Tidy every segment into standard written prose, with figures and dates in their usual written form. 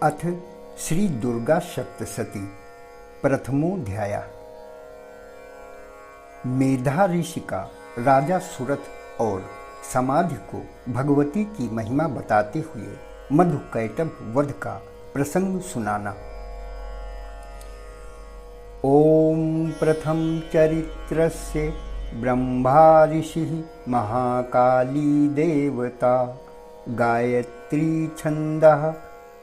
अथ श्री दुर्गा सप्तशती प्रथमोऽध्याय। मेधा ऋषि का राजा सुरथ और समाधि को भगवती की महिमा बताते हुए मधुकैटभ वध का प्रसंग सुनाना। ओम प्रथम चरित्रस्य ब्रह्मा ऋषिः महाकाली देवता गायत्री छन्दः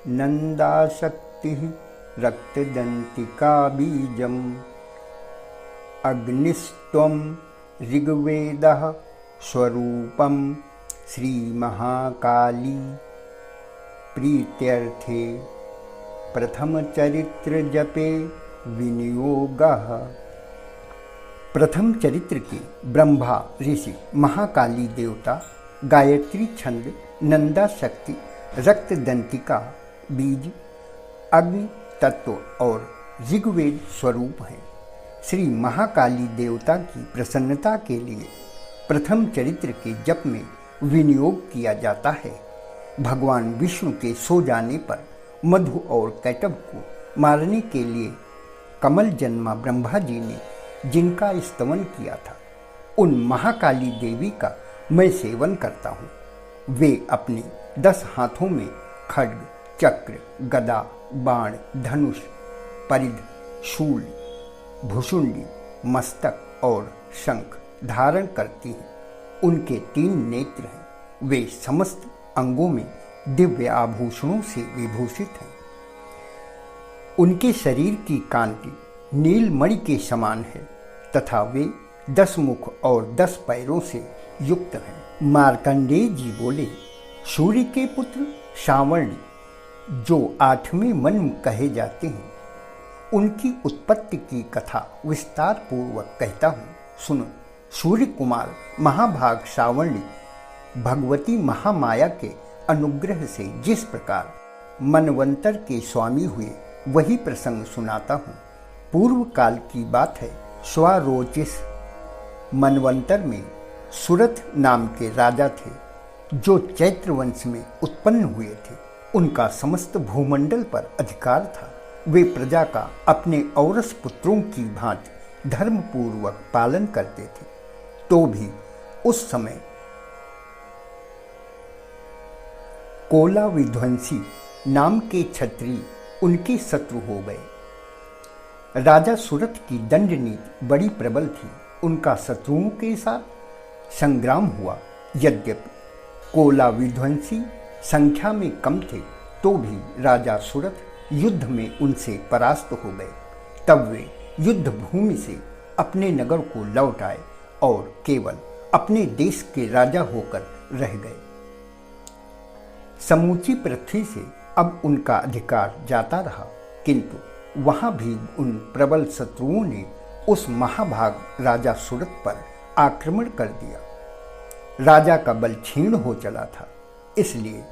नन्दाशक्तिः रक्तदन्तिका बीजम् अग्निस्त्वं ऋग्वेदः स्वरूपं श्रीमहाकाली प्रीत्यर्थे प्रथमचरित्र जपे विनियोगः। प्रथम चरित्र के ब्रह्मा ऋषि, महाकाली देवता, गायत्री छंद, नंदा शक्ति, रक्तदंतिका बीज, अग्नि तत्व और ऋग्वेद स्वरूप हैं। श्री महाकाली देवता की प्रसन्नता के लिए प्रथम चरित्र के जप में विनियोग किया जाता है। भगवान विष्णु के सो जाने पर मधु और कैटभ को मारने के लिए कमल जन्मा ब्रह्मा जी ने जिनका स्तवन किया था, उन महाकाली देवी का मैं सेवन करता हूँ। वे अपने 10 हाथों में खड्ग, चक्र, गदा, बाण, धनुष, परिध, शूल, भुशुंडी, मस्तक और शंख धारण करती हैं। उनके 3 नेत्र हैं। वे समस्त अंगों में दिव्य आभूषणों से विभूषित हैं। उनके शरीर की कांति नीलमणि के समान है तथा वे 10 मुख और 10 पैरों से युक्त हैं। मार्कंडेय जी बोले, सूर्य के पुत्र सावर्ण, जो 8वें मन कहे जाते हैं, उनकी उत्पत्ति की कथा विस्तार पूर्वक कहता हूँ, सुनो। सूर्य कुमार महाभाग सावर्ण भगवती महामाया के अनुग्रह से जिस प्रकार मनवंतर के स्वामी हुए, वही प्रसंग सुनाता हूँ। पूर्व काल की बात है। स्वारोचिस मनवंतर में सुरथ नाम के राजा थे, जो चैत्र वंश में उत्पन्न हुए थे। उनका समस्त भूमंडल पर अधिकार था। वे प्रजा का अपने औरस पुत्रों की भांति धर्मपूर्वक पालन करते थे। तो भी उस समय कोला विध्वंसी नाम के क्षत्रिय उनके शत्रु हो गए। राजा सुरथ की दंड नीति बड़ी प्रबल थी। उनका शत्रुओं के साथ संग्राम हुआ। यद्यपि कोला विध्वंसी संख्या में कम थे, तो भी राजा सुरथ युद्ध में उनसे परास्त हो गए। तब वे युद्ध भूमि से अपने नगर को लौट आए और केवल अपने देश के राजा होकर रह गए। समूची पृथ्वी से अब उनका अधिकार जाता रहा, किंतु वहां भी उन प्रबल शत्रुओं ने उस महाभाग राजा सुरथ पर आक्रमण कर दिया। राजा का बल क्षीण हो चला था, इसलिए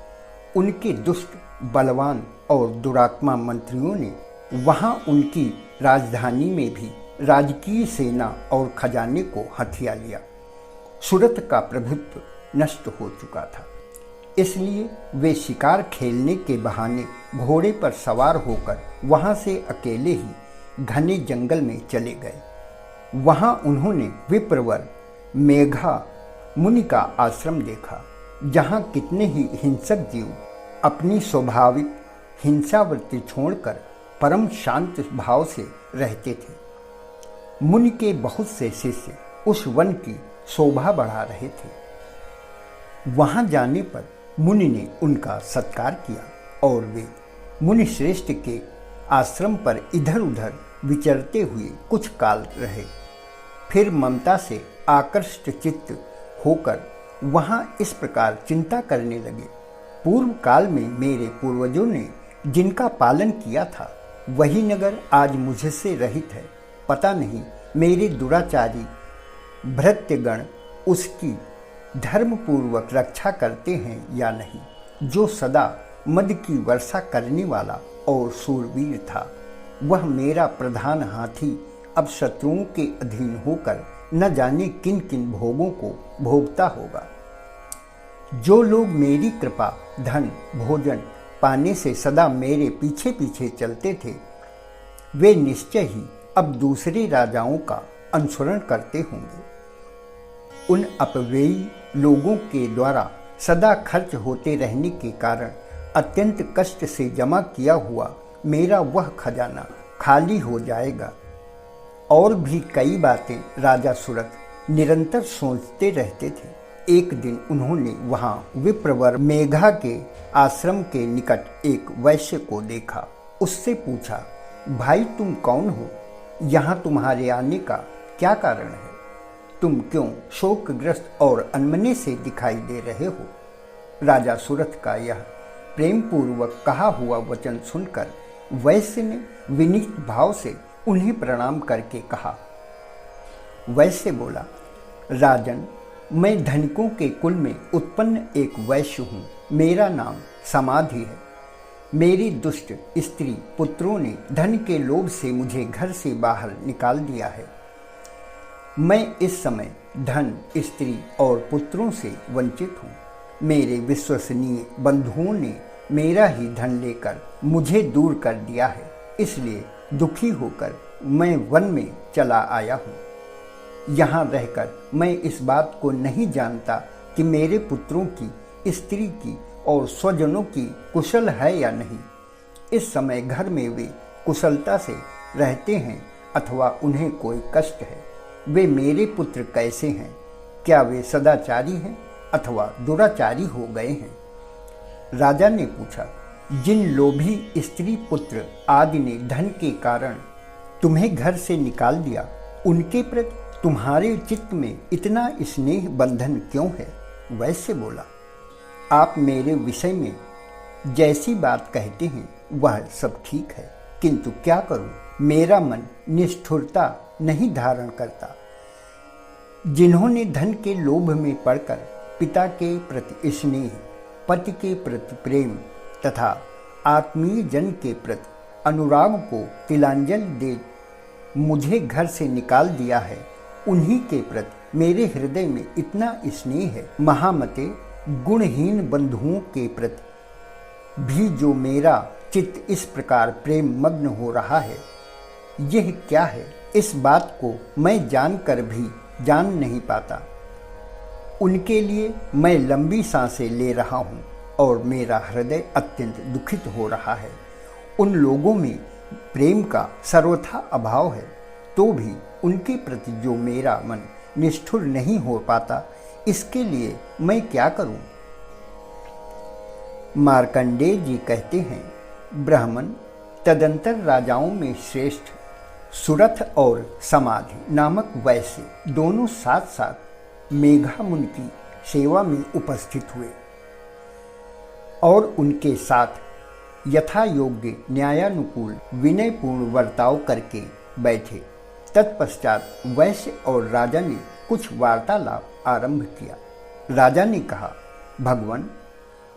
उनके दुष्ट, बलवान और दुरात्मा मंत्रियों ने वहां उनकी राजधानी में भी राजकीय सेना और खजाने को हथिया लिया। सुरथ का प्रभुत्व नष्ट हो चुका था, इसलिए वे शिकार खेलने के बहाने घोड़े पर सवार होकर वहां से अकेले ही घने जंगल में चले गए। वहां उन्होंने विप्रवर मेघा मुनि का आश्रम देखा, जहां कितने ही हिंसक जीव अपनी स्वाभाविक हिंसावृत्ति छोड़कर परम शांत भाव से रहते थे। मुनि के बहुत से शिष्य उस वन की शोभा बढ़ा रहे थे। वहां जाने पर मुनि ने उनका सत्कार किया और वे मुनि श्रेष्ठ के आश्रम पर इधर उधर विचरते हुए कुछ काल रहे। फिर ममता से आकृष्ट चित्त होकर वहां इस प्रकार चिंता करने लगे, पूर्व काल में मेरे पूर्वजों ने जिनका पालन किया था, वही नगर आज मुझसे रहित है। पता नहीं मेरे दुराचारी भृत्यगण उसकी धर्मपूर्वक रक्षा करते हैं या नहीं। जो सदा मद की वर्षा करने वाला और शूरवीर था, वह मेरा प्रधान हाथी अब शत्रुओं के अधीन होकर न जाने किन किन भोगों को भोगता होगा। जो लोग मेरी कृपा, धन, भोजन पाने से सदा मेरे पीछे पीछे चलते थे, वे निश्चय ही अब दूसरे राजाओं का अनुसरण करते होंगे। उन अपव्ययी लोगों के द्वारा सदा खर्च होते रहने के कारण अत्यंत कष्ट से जमा किया हुआ मेरा वह खजाना खाली हो जाएगा। और भी कई बातें राजा सुरथ निरंतर सोचते रहते थे। एक दिन उन्होंने वहां विप्रवर मेघा के आश्रम के निकट एक वैश्य को देखा। उससे पूछा, भाई तुम कौन हो? यहाँ तुम्हारे आने का क्या कारण है? तुम क्यों शोकग्रस्त और अनमने से दिखाई दे रहे हो? राजा सुरथ का यह प्रेम पूर्वक कहा हुआ वचन सुनकर वैश्य ने विनीत भाव से उन्हें प्रणाम करके कहा। वैश्य बोला, राजन, मैं धनिकों के कुल में उत्पन्न एक वैश्य हूँ। मेरा नाम समाधि है। मेरी दुष्ट स्त्री पुत्रों ने धन के लोभ से मुझे घर से बाहर निकाल दिया है। मैं इस समय धन, स्त्री और पुत्रों से वंचित हूँ। मेरे विश्वसनीय बंधुओं ने मेरा ही धन लेकर मुझे दूर कर दिया है। इसलिए दुखी होकर मैं वन में चला आया हूँ। यहाँ रहकर मैं इस बात को नहीं जानता कि मेरे पुत्रों की, स्त्री की और स्वजनों की कुशल है या नहीं। इस समय घर में वे कुशलता से रहते हैं अथवा उन्हें कोई कष्ट है। वे मेरे पुत्र कैसे हैं? क्या वे सदाचारी हैं अथवा दुराचारी हो गए हैं? राजा ने पूछा, जिन लोभी स्त्री पुत्र आदि ने धन के कारण तुम्हें घर से निकाल दिया, उनके प्रति तुम्हारे चित्त में इतना स्नेह बंधन क्यों है? वैश्य बोला, आप मेरे विषय में जैसी बात कहते हैं वह सब ठीक है, किंतु क्या करूं, मेरा मन निष्ठुरता नहीं धारण करता। जिन्होंने धन के लोभ में पड़कर पिता के प्रति स्नेह, पति के प्रति प्रेम तथा आत्मीय जन के प्रति अनुराग को तिलांजलि दे मुझे घर से निकाल दिया है, उन्हीं के प्रति मेरे हृदय में इतना स्नेह है। महामते, गुणहीन बंधुओं के प्रति भी जो मेरा चित्त इस प्रकार प्रेम मग्न हो रहा है, यह क्या है? इस बात को मैं जानकर भी जान नहीं पाता। उनके लिए मैं लंबी सांसें ले रहा हूँ और मेरा हृदय अत्यंत दुखित हो रहा है। उन लोगों में प्रेम का सर्वथा अभाव है, तो भी उनके प्रति जो मेरा मन निष्ठुर नहीं हो पाता, इसके लिए मैं क्या करूं? मार्कंडेय जी कहते हैं, ब्राह्मण तदंतर राजाओं में श्रेष्ठ सुरथ और समाधि नामक वैश्य दोनों साथ साथ मेघा मुनि की सेवा में उपस्थित हुए और उनके साथ यथा योग्य न्यायानुकूल विनयपूर्ण वर्ताव करके बैठे। तत्पश्चात वैश्य और राजा ने कुछ वार्तालाप आरंभ किया। राजा ने कहा, भगवान,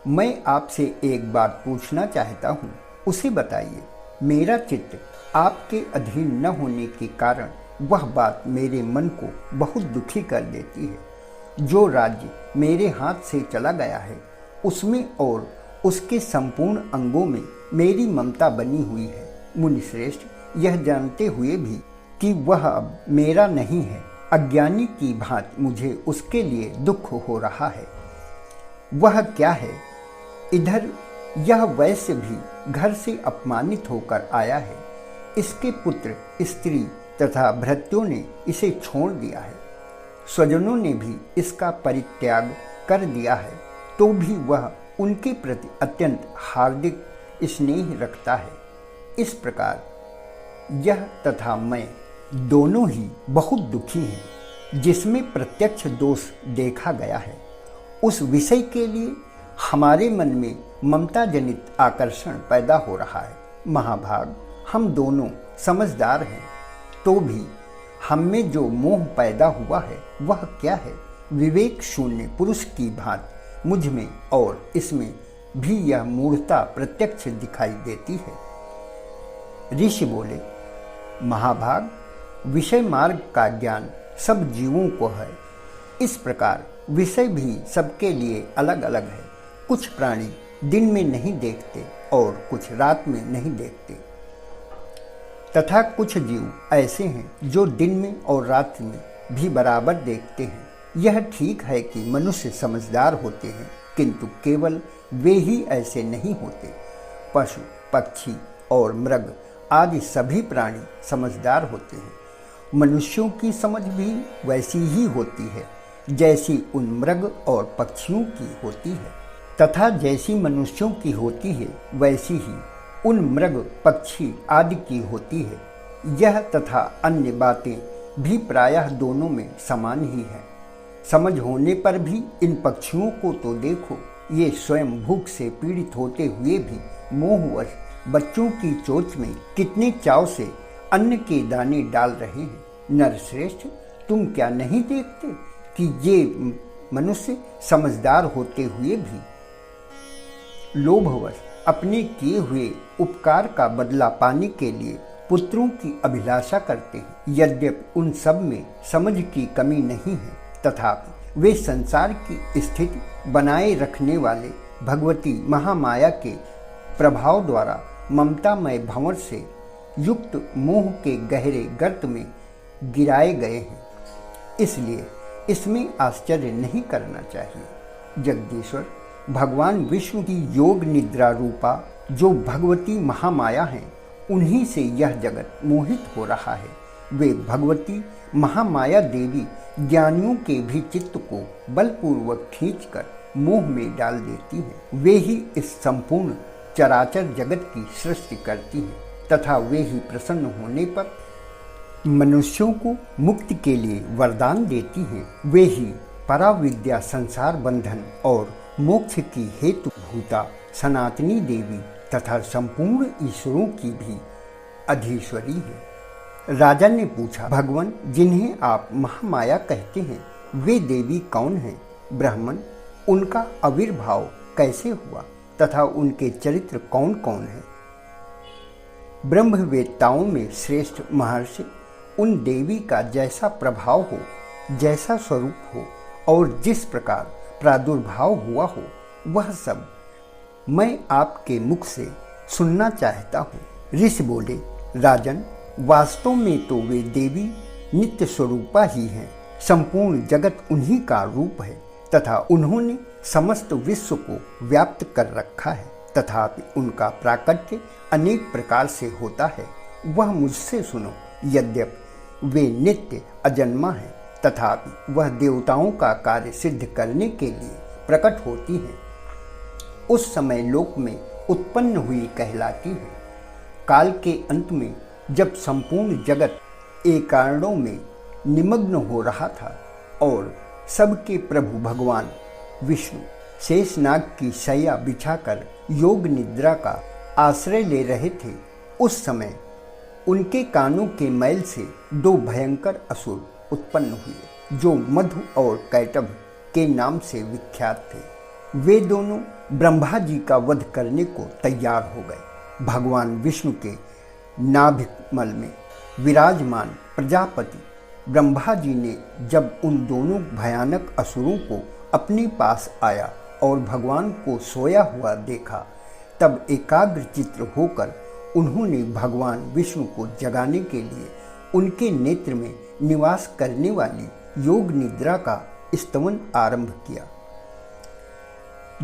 मैं आपसे एक बात पूछना चाहता हूँ, उसे बताइए। मेरा चित्त आपके अधीन न होने के कारण वह बात मेरे मन को बहुत दुखी कर देती है। जो राज्य मेरे हाथ से चला गया है, उसमें और उसके संपूर्ण अंगों में मेरी ममता बनी हुई है। मुनिश्रेष्ठ, यह जानते हुए भी कि वह अब मेरा नहीं है, अज्ञानी की भांति मुझे उसके लिए दुख हो रहा है। वह क्या है? इधर यह वैश्य भी घर से अपमानित होकर आया है। इसके पुत्र, स्त्री तथा भृत्यों ने इसे छोड़ दिया है। स्वजनों ने भी इसका परित्याग कर दिया है, तो भी वह उनके प्रति अत्यंत हार्दिक स्नेह रखता है। इस प्रकार यह तथा मैं दोनों ही बहुत दुखी हैं, जिसमें प्रत्यक्ष दोष देखा गया है। उस विषय के लिए हमारे मन में ममता जनित आकर्षण पैदा हो रहा है। महाभाग, हम दोनों समझदार हैं, तो भी हम में जो मोह पैदा हुआ है वह क्या है? विवेक शून्य पुरुष की भांति मुझ में और इसमें भी यह मूढ़ता प्रत्यक्ष दिखाई देती है। ऋषि बोले, महाभाग, विषय मार्ग का ज्ञान सब जीवों को है। इस प्रकार विषय भी सबके लिए अलग अलग है। कुछ प्राणी दिन में नहीं देखते और कुछ रात में नहीं देखते, तथा कुछ जीव ऐसे हैं जो दिन में और रात में भी बराबर देखते हैं। यह ठीक है कि मनुष्य समझदार होते हैं, किंतु केवल वे ही ऐसे नहीं होते। पशु, पक्षी और मृग आदि सभी प्राणी समझदार होते हैं। मनुष्यों की समझ भी वैसी ही होती है जैसी उन मृग और पक्षियों की होती है, तथा जैसी मनुष्यों की होती है वैसी ही उन मृग, पक्षी आदि की होती है। यह तथा अन्य बातें भी प्रायः दोनों में समान ही है। समझ होने पर भी इन पक्षियों को तो देखो, ये स्वयं भूख से पीड़ित होते हुए भी मोहवश बच्चों की चोंच में कितने चाव से अन्न के दाने डाल रहे हैं। नरश्रेष्ठ, तुम क्या नहीं देखते कि ये मनुष्य समझदार होते हुए भी लोभवश अपने किए हुए उपकार का बदला पाने के लिए पुत्रों की अभिलाषा करते हैं। यद्यपि उन सब में समझ की कमी नहीं है, तथापि वे संसार की स्थिति बनाए रखने वाले भगवती महामाया के प्रभाव द्वारा ममतामय भंवर से युक्त मोह के गहरे गर्त में गिराए गए हैं। इसलिए इसमें आश्चर्य नहीं करना चाहिए। जगदीश्वर भगवान विष्णु की योग निद्रा रूपा जो भगवती महामाया हैं, उन्हीं से यह जगत मोहित हो रहा है। वे भगवती महामाया देवी ज्ञानियों के भी चित्त को बलपूर्वक खींचकर मोह में डाल देती हैं। वे ही इस संपूर्ण चराचर जगत की सृष्टि करती हैं, तथा वे ही प्रसन्न होने पर मनुष्यों को मुक्ति के लिए वरदान देती हैं। वे ही पराविद्या, संसार बंधन और मोक्ष की हेतु भूता सनातनी देवी तथा संपूर्ण ईश्वरों की भी अधीश्वरी है। राजा ने पूछा, भगवान, जिन्हें आप महामाया कहते हैं, वे देवी कौन हैं? ब्राह्मण, उनका आविर्भाव कैसे हुआ तथा उनके चरित्र कौन कौन हैं? ब्रह्मवेत्ताओं में श्रेष्ठ महर्षि, उन देवी का जैसा प्रभाव हो, जैसा स्वरूप हो और जिस प्रकार प्रादुर्भाव हुआ हो, वह सब मैं आपके मुख से सुनना चाहता हूँ। ऋषि बोले, राजन, वास्तव में तो वे देवी नित्य स्वरूपा ही हैं। संपूर्ण जगत उन्हीं का रूप है तथा उन्होंने समस्त विश्व को व्याप्त कर रखा है, तथापि उनका प्राकट्य अनेक प्रकार से होता है। वह मुझसे सुनो। यद्यपि वे नित्य अजन्मा हैं, तथापि वह देवताओं का कार्य सिद्ध करने के लिए प्रकट होती हैं। उस समय लोक में उत्पन्न हुई कहलाती है। काल के अंत में जब संपूर्ण जगत एकारणों में निमग्न हो रहा था और सबके प्रभु भगवान विष्णु शेषनाग की शैया बिछाकर योग निद्रा का आश्रय ले रहे थे, उस समय उनके कानों के मैल से दो भयंकर असुर उत्पन्न हुए, जो मधु और कैटभ के नाम से विख्यात थे। वे दोनों ब्रह्मा जी का वध करने को तैयार हो गए। भगवान विष्णु के नाभिकमल में विराजमान प्रजापति ब्रह्मा जी ने जब उन दोनों भयानक असुरों को अपने पास आया और भगवान को सोया हुआ देखा, तब एकाग्र चित्र होकर उन्होंने भगवान विष्णु को जगाने के लिए उनके नेत्र में निवास करने वाली योग निद्रा का स्तवन आरंभ किया।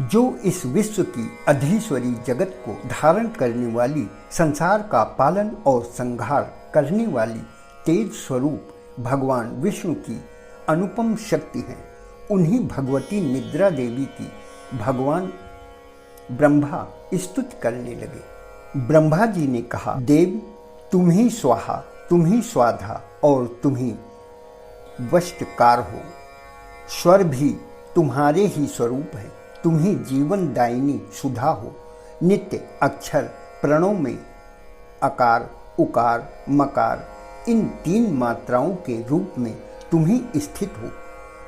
जो इस विश्व की अधीश्वरी जगत को धारण करने वाली, संसार का पालन और संहार करने वाली तेज स्वरूप भगवान विष्णु की अनुपम शक्ति है, उन्हीं भगवती निद्रा देवी की भगवान ब्रह्मा स्तुति करने लगे। ब्रह्मा जी ने कहा, देव, तुम ही स्वाहा, तुम ही स्वाधा और तुम ही वष्टकार हो। स्वर भी तुम्हारे ही स्वरूप है। तुम ही जीवन दायिनी सुधा हो। नित्य अक्षर प्रणव में अकार, उकार, मकार, इन तीन मात्राओं के रूप में तुम ही स्थित हो,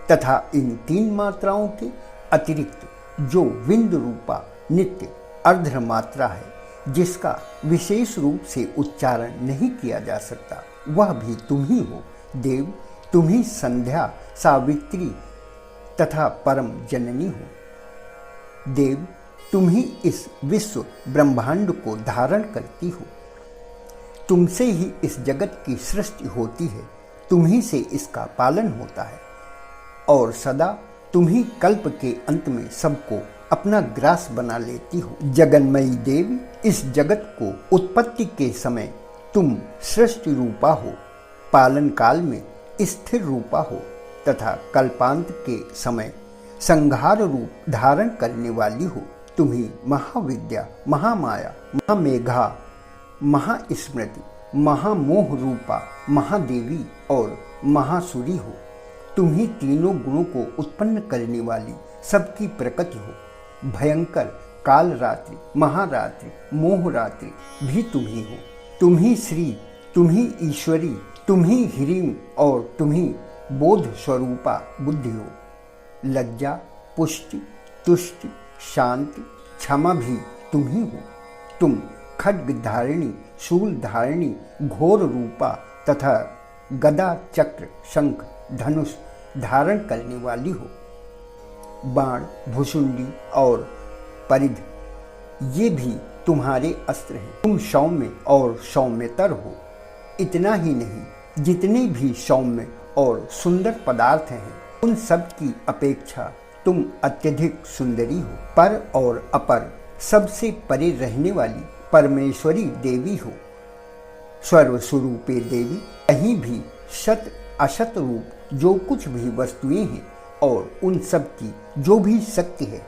तथा इन तीन मात्राओं के अतिरिक्त जो विंद रूपा नित्य अर्ध मात्रा है, जिसका विशेष रूप से उच्चारण नहीं किया जा सकता, वह भी तुम ही हो। देव, तुम ही संध्या, सावित्री तथा परम जननी हो। देव, तुम ही इस विश्व ब्रह्मांड को धारण करती हो। तुमसे ही इस जगत की सृष्टि होती है, तुम ही से इसका पालन होता है और सदा तुम ही कल्प के अंत में सबको अपना ग्रास बना लेती हो। जगन्मयी देवी, इस जगत को उत्पत्ति के समय तुम सृष्टि रूपा हो, पालन काल में स्थिर रूपा हो तथा कल्पांत के समय संहार रूप धारण करने वाली हो। तुम ही महाविद्या, महामाया, महामेघा, महास्मृति, महामोह रूपा महादेवी और महासुरी हो। तुम ही तीनों गुणों को उत्पन्न करने वाली सबकी प्रकृति हो। भयंकर काल रात्रि, महारात्रि, मोहरात्रि भी तुम ही हो। तुम ही श्री, तुम ही ईश्वरी, तुम ही ह्रीम और तुम ही बोध स्वरूपा बुद्धि हो। लज्जा, पुष्टि, तुष्टि, शांति, क्षमा भी तुम ही हो। तुम खड्ग धारिणी, शूल धारिणी, घोर रूपा तथा गदा, चक्र, शंख, धनुष धारण करने वाली हो। बाण, भुसुंडी और परिध ये भी तुम्हारे अस्त्र हैं। तुम सौम्य और सौम्यतर हो। इतना ही नहीं, जितने भी सौम्य और सुंदर पदार्थ हैं उन सब की अपेक्षा तुम अत्यधिक सुंदरी हो। पर और अपर सबसे परे रहने वाली परमेश्वरी देवी हो। सर्वस्वरूपे देवी, कहीं भी सत असत रूप जो कुछ भी वस्तुएं हैं और उन सब की जो भी शक्ति है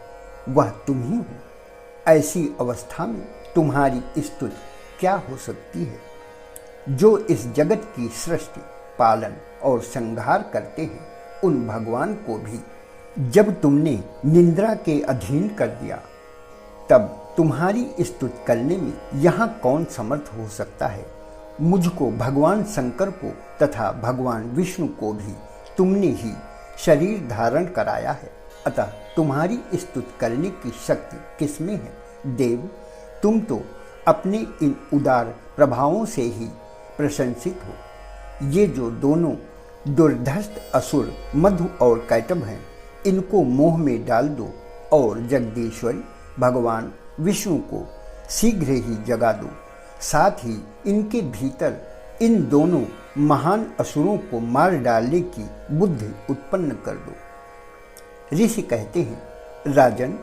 वह तुम ही हो। ऐसी अवस्था में तुम्हारी स्तुति क्या हो सकती है? जो इस जगत की सृष्टि, पालन और संहार करते हैं उन भगवान को भी जब तुमने निंद्रा के अधीन कर दिया तब तुम्हारी स्तुति करने में यहाँ कौन समर्थ हो सकता है? मुझको, भगवान शंकर को तथा भगवान विष्णु को भी तुमने ही शरीर धारण कराया है, अतः तुम्हारी स्तुति करने की शक्ति किसमें है? देव, तुम तो अपने इन उदार प्रभावों से ही प्रशंसित हो। ये जो दोनों दुर्धर्ष असुर मधु और कैटभ हैं, इनको मोह में डाल दो और जगदीश्वरी भगवान विष्णु को शीघ्र ही जगा दो। साथ ही इनके भीतर इन दोनों महान असुरों को मार डालने की बुद्धि उत्पन्न कर दो। ऋषि कहते हैं, राजन,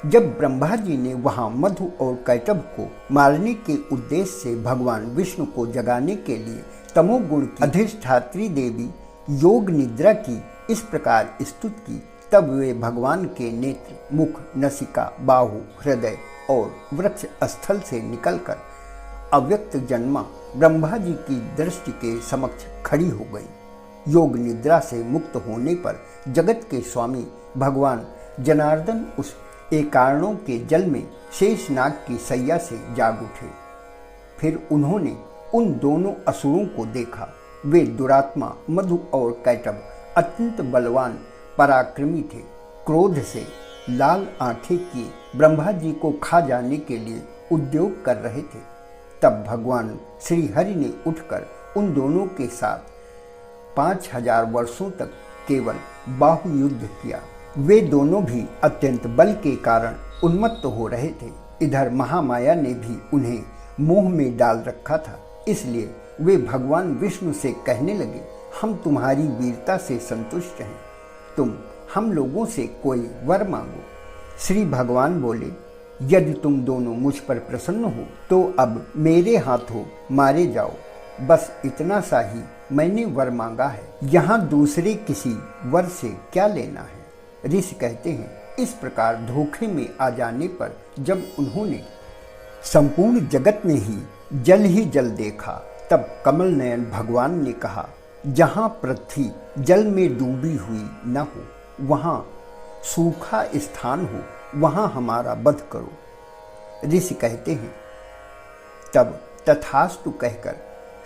जब ब्रह्मा जी ने वहां मधु और कैटभ को मारने के उद्देश्य से भगवान विष्णु को जगाने के लिए तमोगुण की अधिष्ठात्री देवी योग निद्रा की इस प्रकार स्तुति की, तब वे भगवान के नेत्र, मुख, नसिका, बाहु, हृदय और वृक्ष स्थल से निकलकर अव्यक्त जन्मा ब्रह्मा जी की दृष्टि के समक्ष खड़ी हो गई। योग निद्रा से मुक्त होने पर जगत के स्वामी भगवान जनार्दन उस एकारणों के जल में शेषनाग की सैया से जाग उठे। फिर उन्होंने उन दोनों असुरों को देखा। वे दुरात्मा मधु और कैटभ अत्यंत बलवान पराक्रमी थे। क्रोध से लाल आंखें किए ब्रह्मा जी को खा जाने के लिए उद्योग कर रहे थे। तब भगवान श्री हरि ने उठकर उन दोनों के साथ 5000 वर्षों तक केवल बाहु युद्ध किया। वे दोनों भी अत्यंत बल के कारण उन्मत्त हो रहे थे। इधर महामाया ने भी उन्हें मोह में डाल रखा था, इसलिए वे भगवान विष्णु से कहने लगे, हम तुम्हारी वीरता से संतुष्ट हैं, तुम हम लोगों से कोई वर मांगो। श्री भगवान बोले, यदि तुम दोनों मुझ पर प्रसन्न हो तो अब मेरे हाथों मारे जाओ। बस इतना सा ही मैंने वर मांगा है, यहाँ दूसरे किसी वर से क्या लेना है। ऋषि कहते हैं, इस प्रकार धोखे में आ जाने पर जब उन्होंने संपूर्ण जगत में ही जल देखा, तब कमल नयन भगवान ने कहा, जहाँ पृथ्वी जल में डूबी हुई न हो, वहाँ सूखा स्थान हो, वहाँ हमारा वध करो। ऋषि कहते हैं, तब तथास्तु कहकर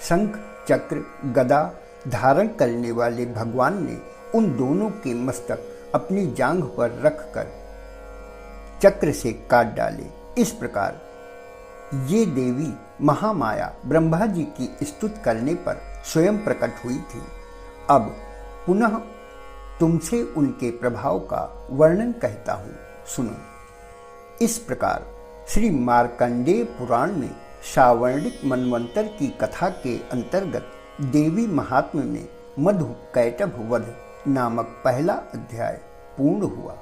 शंख, चक्र, गदा धारण करने वाले भगवान ने उन दोनों के मस्तक अपनी जांघ पर रखकर चक्र से काट डाले। इस प्रकार ये देवी महामाया ब्रह्मा जी की स्तुति करने पर स्वयं प्रकट हुई थी। अब पुनः तुमसे उनके प्रभाव का वर्णन कहता हूँ, सुनो। इस प्रकार श्री मार्कंडेय पुराण में सावर्णिक मनवंतर की कथा के अंतर्गत देवी महात्म्य में मधु कैटभ वध नामक पहला अध्याय पूर्ण हुआ।